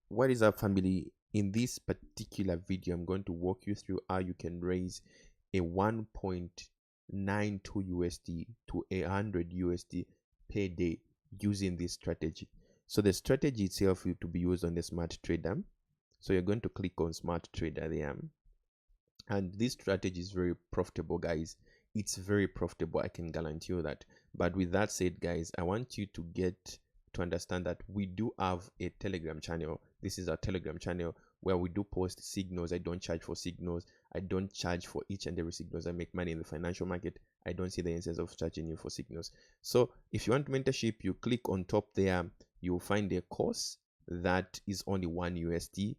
What is up, family? In this particular video, I'm going to walk you through how you can raise a 1.92 USD to 100 USD per day using this strategy. So the strategy itself is to be used on the Smarttrader. So you're going to click on Smarttrader there, and this strategy is very profitable, guys. It's very profitable, I can guarantee you that. But with that said, guys, I want you to get to understand that we do have a Telegram channel. This is our Telegram channel where we do post signals. I don't charge for signals. I don't charge for each and every signals. I make money in the financial market. I don't see the instance of charging you for signals. So if you want mentorship, you click on top there, you'll find a course that is only 1 USD.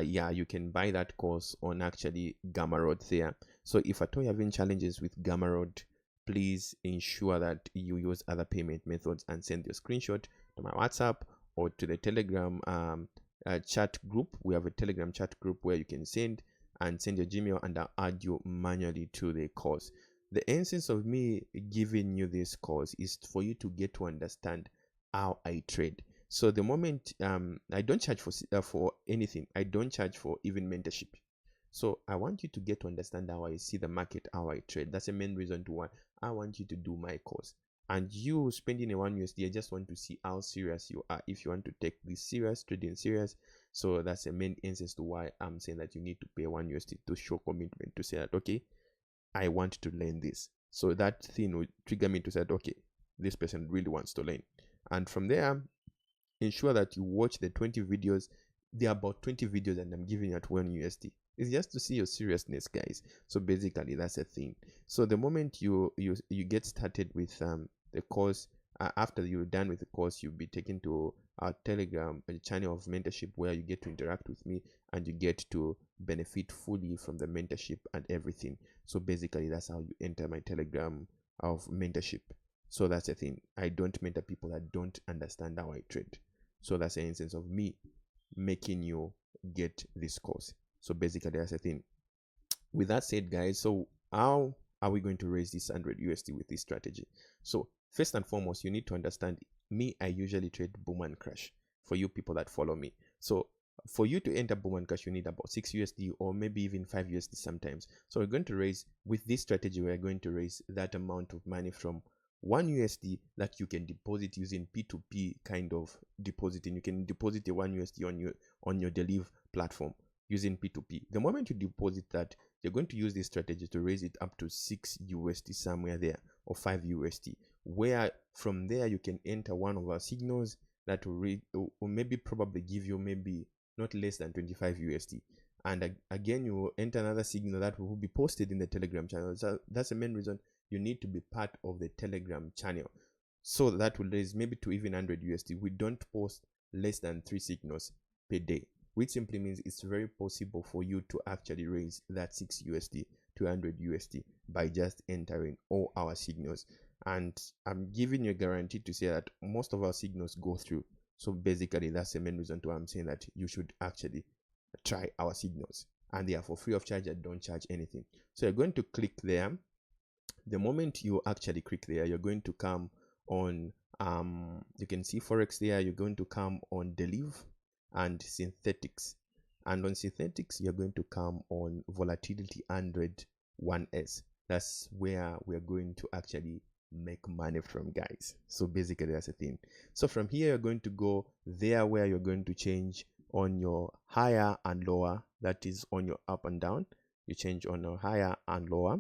Yeah, you can buy that course on actually Gamarod there. So if at all you're having challenges with Gamarod, please ensure that you use other payment methods and send your screenshot to my WhatsApp or to the Telegram chat group. We have a Telegram chat group where you can send your Gmail, and I'll add you manually to the course. The essence of me giving you this course is for you to get to understand how I trade. So the moment I don't charge for anything, I don't charge for even mentorship. So I want you to get to understand how I see the market, how I trade. That's the main reason to why I want you to do my course. And you spending a 1 USD, I just want to see how serious you are. If you want to take this serious, trading serious. So that's the main instance to why I'm saying that you need to pay 1 USD to show commitment, to say that, okay, I want to learn this. So that thing will trigger me to say, okay, this person really wants to learn. And from there, ensure that you watch the 20 videos. There are about 20 videos and I'm giving you at 1 USD. It's just to see your seriousness, guys. So basically that's a thing. So the moment you get started with the course, after you're done with the course, you'll be taken to our Telegram channel of mentorship where you get to interact with me and you get to benefit fully from the mentorship and everything. So basically that's how you enter my Telegram of mentorship. So that's the thing. I don't mentor people that don't understand how I trade. So that's the instance of me making you get this course. So basically that's the thing. With that said, guys, so how are we going to raise this 100 USD with this strategy? So first and foremost, you need to understand me. I usually trade boom and crash for you people that follow me. So for you to enter boom and crash, you need about 6 USD or maybe even 5 USD sometimes. So we're going to raise, with this strategy, we're going to raise that amount of money from 1 USD that you can deposit using P2P kind of depositing. You can deposit a 1 USD on your DERIV platform using P2P. The moment you deposit that, you're going to use this strategy to raise it up to 6 USD somewhere there, or 5 USD, where from there you can enter one of our signals that will maybe probably give you maybe not less than 25 USD. And again, you will enter another signal that will be posted in the Telegram channel. So that's the main reason you need to be part of the Telegram channel. So that will raise maybe to even 100 USD. We don't post less than 3 signals per day, which simply means it's very possible for you to actually raise that 6 USD to 100 USD by just entering all our signals. And I'm giving you a guarantee to say that most of our signals go through. So basically that's the main reason why I'm saying that you should actually try our signals, and they are for free of charge. I don't charge anything. So you're going to click there. The moment you actually click there, you're going to come on you can see forex there. You're going to come on DERIV and synthetics, and on synthetics you're going to come on volatility 101s. That's where we're going to actually make money from, guys. So basically that's the thing. So from here you're going to go there where you're going to change on your higher and lower, that is on your up and down. You change on your higher and lower,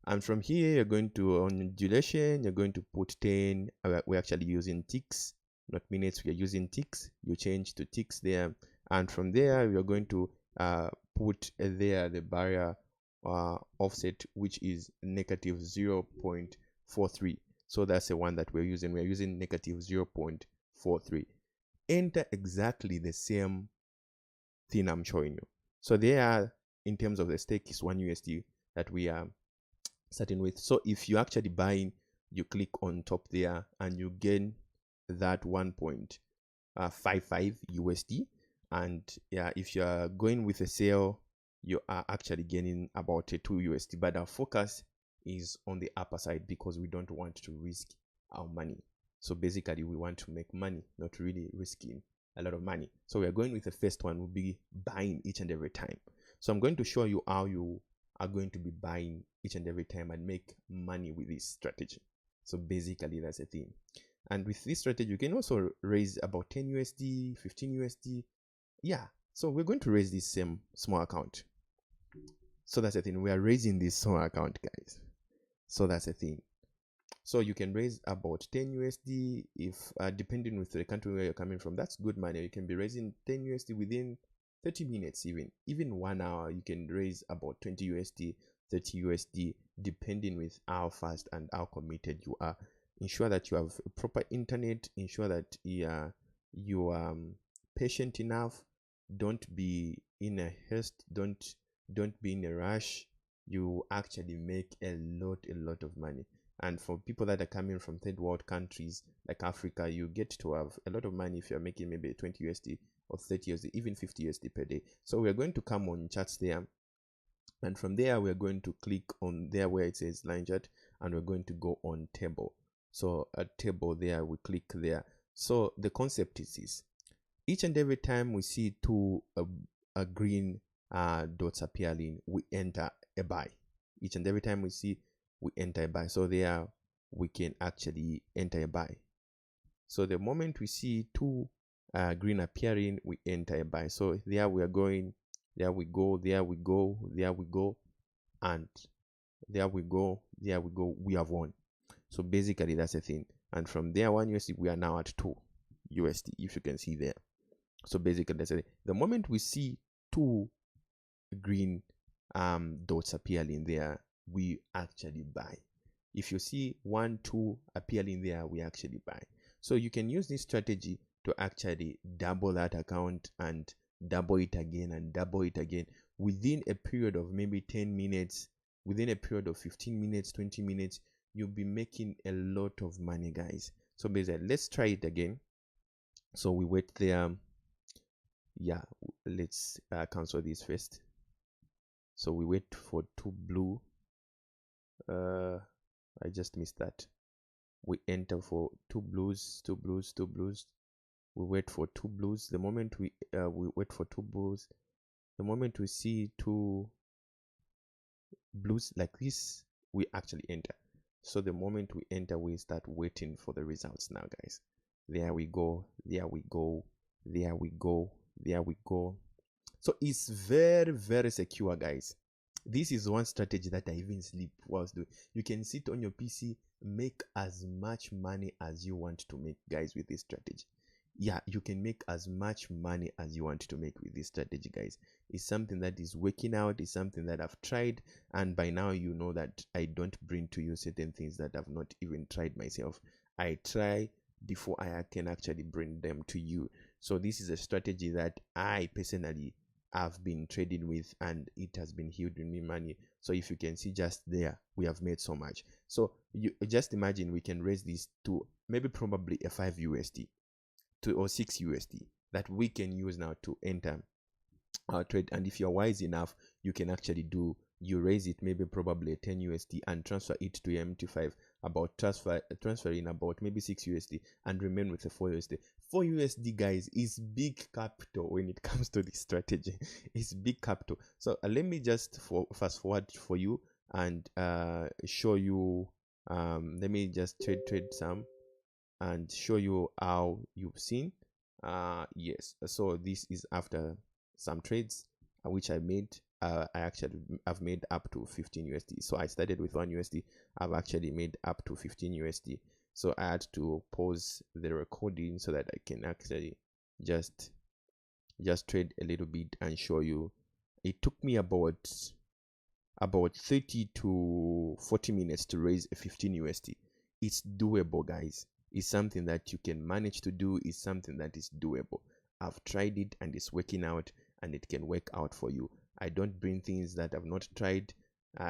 and from here you're going to, on duration, you're going to put 10. We're actually using ticks, not minutes. We're using ticks. You change to ticks there, and from there you're going to put there the barrier offset, which is negative 0.43. so that's the one that we're using negative 0.43. Enter exactly the same thing I'm showing you. So there, in terms of the stake, is 1 USD that we are starting with. So if you actually buying, you click on top there and you gain that 1.55 USD. And yeah, if you are going with a sale, you are actually gaining about a 2 USD. But our focus is on the upper side because we don't want to risk our money. So basically we want to make money, not really risking a lot of money. So we are going with the first one. We'll be buying each and every time. So I'm going to show you how you are going to be buying each and every time and make money with this strategy. So basically that's the thing. And with this strategy, you can also raise about 10 USD, 15 USD. Yeah. So we're going to raise this same small account. So that's the thing. We are raising this small account, guys. So that's the thing. So you can raise about 10 USD if depending with the country where you're coming from. That's good money. You can be raising 10 USD within 30 minutes, even 1 hour. You can raise about 20 USD, 30 USD, depending with how fast and how committed you are. Ensure that you have proper internet. Ensure that you are patient enough. Don't be in a haste. Don't be in a rush. You actually make a lot of money. And for people that are coming from third world countries like Africa, you get to have a lot of money if you're making maybe 20 USD or 30 USD, even 50 USD per day. So we're going to come on charts there. And from there, we're going to click on there where it says line chart, and we're going to go on table. So a table there, we click there. So the concept is this: each and every time we see two green dots appearing, we enter a buy. Each and every time we enter a buy. So there we can actually enter a buy. So the moment we see two green appearing, we enter a buy. So there we are going, there we go, there we go, there we go, and there we go, there we go. We have won. So basically that's the thing. And from there, 1 USD, we are now at 2 USD, if you can see there. So basically that's it. The moment we see two green dots appearing there, we actually buy. If you see 1, 2 appearing there, we actually buy. So you can use this strategy to actually double that account and double it again and double it again within a period of maybe 10 minutes, within a period of 15 minutes, 20 minutes. You'll be making a lot of money, guys. So basically, let's try it again. So we wait there. Yeah, let's cancel this first. So we wait for two blue. I just missed that. We enter for two blues. We wait for two blues. The moment we wait for two blues, the moment we see two blues like this, we actually enter. So the moment we enter, we start waiting for the results now, guys. There we go, there we go, there we go, there we go. So it's very secure, guys. This is one strategy that I even sleep whilst doing. You can sit on your PC, make as much money as you want to make, guys, with this strategy. Yeah, you can make as much money as you want to make with this strategy, guys. It's something that is working out. It's something that I've tried, and by now you know that I don't bring to you certain things that I've not even tried myself. I try before I can actually bring them to you. So this is a strategy that I personally have been trading with, and it has been yielding me money. So if you can see just there, we have made so much. So you just imagine we can raise this to maybe probably a 5 USD or 6 USD that we can use now to enter our trade. And if you're wise enough, you can actually you raise it maybe probably a 10 USD and transfer it to MT5, about transferring about maybe 6 USD and remain with the 4 USD. 4 USD, guys, is big capital when it comes to this strategy. It's big capital. So let me just fast forward for you and show you. Let me just trade some and show you how you've seen. Yes, so this is after some trades which I made. I've made up to 15 USD. So I started with 1 USD. I've actually made up to 15 USD. So I had to pause the recording so that I can actually just trade a little bit and show you. It took me about 30 to 40 minutes to raise a 15 USD. It's doable, guys. It's something that you can manage to do. It's something that is doable. I've tried it and it's working out, and it can work out for you. I don't bring things that I've not tried.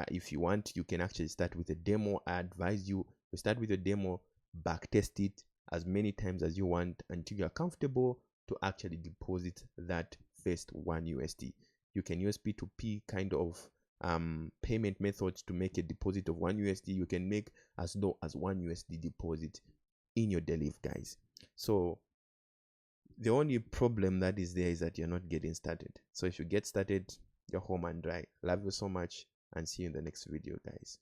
If you want, you can actually start with a demo. I advise you to start with a demo, back test it as many times as you want until you're comfortable to actually deposit that first 1 USD. You can use P2P kind of payment methods to make a deposit of 1 USD. You can make as low as 1 USD deposit in your DERIV, guys. So The only problem that is there is that you're not getting started. So if you get started, you're home and dry. Love you so much, and see you in the next video, guys.